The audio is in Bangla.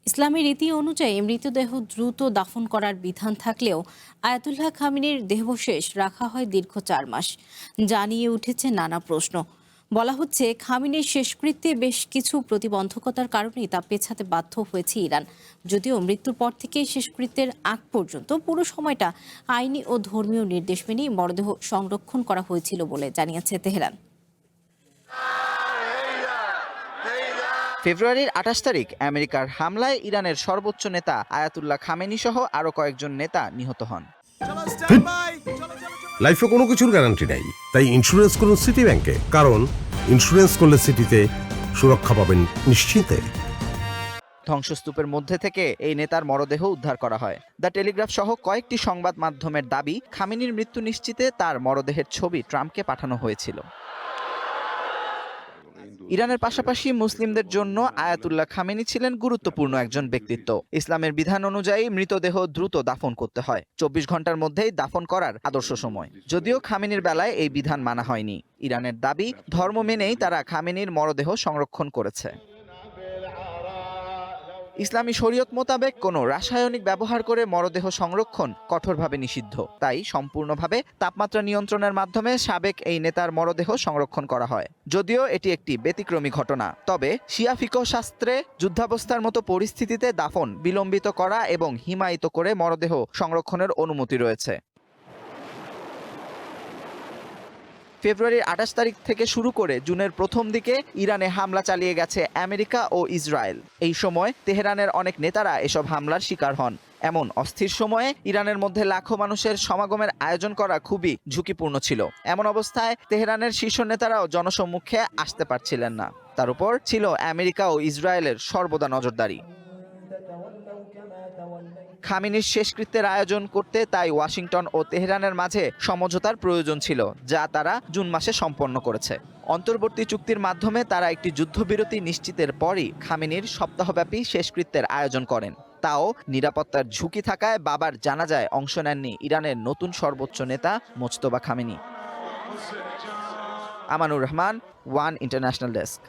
ইসলামী রীতি অনুযায়ী মৃতদেহ দ্রুত দাফন করার বিধান থাকলেও আয়াতুল্লাহ খামেনির দেহাবশেষ রাখা হয় দীর্ঘ 4 মাস। জানিয়ে উঠেছে নানা প্রশ্ন। বলা হচ্ছে খামেনির শেষকৃত্যে বেশ কিছু প্রতিবন্ধকতার কারণেই তা পেছাতে বাধ্য হয়েছে ইরান। যদিও মৃত্যুর পর থেকে শেষকৃত্যের আগ পর্যন্ত পুরো সময়টা আইনি ও ধর্মীয় নির্দেশ মেনেই মরদেহ সংরক্ষণ করা হয়েছিল বলে জানিয়েছে তেহরান। ফেব্রুয়ারির ২৮ তারিখ আমেরিকার হামলায় ইরানের সর্বোচ্চ নেতা আয়াতুল্লাহ খামেনি সহ আরও কয়েকজন নেতা নিহত হন। লাইফে কোনো কিছুর গ্যারান্টি নাই, তাই ইন্স্যুরেন্স করুন সিটি ব্যাংকে, কারণ ইন্স্যুরেন্স করলে সিটিতে সুরক্ষা পাবেন নিশ্চিন্তে। ধ্বংসস্তূপের মধ্যে থেকে এই নেতার মরদেহ উদ্ধার করা হয়। দ্য টেলিগ্রাফ সহ কয়েকটি সংবাদ মাধ্যমের দাবি, খামেনির মৃত্যু নিশ্চিতে তার মরদেহের ছবি ট্রাম্পকে পাঠানো হয়েছিল। ইরানের পাশাপাশি মুসলিমদের জন্য আয়াতুল্লাহ খামেনি ছিলেন গুরুত্বপূর্ণ একজন ব্যক্তিত্ব। ইসলামের বিধান অনুযায়ী মৃতদেহ দ্রুত দাফন করতে হয়। ২৪ ঘন্টার মধ্যেই দাফন করার আদর্শ সময়। যদিও খামেনির বেলায় এই বিধান মানা হয়নি। ইরানের দাবি, ধর্ম মেনেই তারা খামেনির মরদেহ সংরক্ষণ করেছে। ইসলামী শরীয়ত মোতাবেক কোনো রাসায়নিক ব্যবহার করে মরদেহ সংরক্ষণ কঠোরভাবে নিষিদ্ধ। তাই সম্পূর্ণভাবে তাপমাত্রা নিয়ন্ত্রণের মাধ্যমে সাবেক এই নেতার মরদেহ সংরক্ষণ করা হয়। যদিও এটি একটি ব্যতিক্রমী ঘটনা, তবে শিয়া ফিকহ শাস্ত্রে যুদ্ধাবস্থার মতো পরিস্থিতিতে দাফন বিলম্বিত করা এবং হিমায়িত করে মরদেহ সংরক্ষণের অনুমতি রয়েছে। ফেব্রুয়ারির ২৮ তারিখ থেকে শুরু করে জুনের প্রথম দিকে ইরানে হামলা চালিয়ে গেছে আমেরিকা ও ইসরায়েল। এই সময় তেহরানের অনেক নেতারা এসব হামলার শিকার হন। এমন অস্থির সময়ে ইরানের মধ্যে লাখো মানুষের সমাগমের আয়োজন করা খুবই ঝুঁকিপূর্ণ ছিল। এমন অবস্থায় তেহরানের শীর্ষ নেতারাও জনসম্মুখে আসতে পারছিলেন না। তার উপর ছিল আমেরিকা ও ইসরায়েলের সর্বদা নজরদারি। খামেনির শেষকৃত্যের আয়োজন করতে তাই ওয়াশিংটন ও তেহরানের মাঝে সমঝোতার প্রয়োজন ছিল, যা তারা জুন মাসে সম্পন্ন করেছে। অন্তর্বর্তী চুক্তির মাধ্যমে তারা একটি যুদ্ধবিরতি নিশ্চিতের পরই খামেনির সপ্তাহব্যাপী শেষকৃত্যের আয়োজন করেন। তাও নিরাপত্তার ঝুঁকি থাকায় বাবার জানাজায় অংশ নেননি ইরানের নতুন সর্বোচ্চ নেতা Mojtaba Khamenei. Amanur Rahman, one international desk.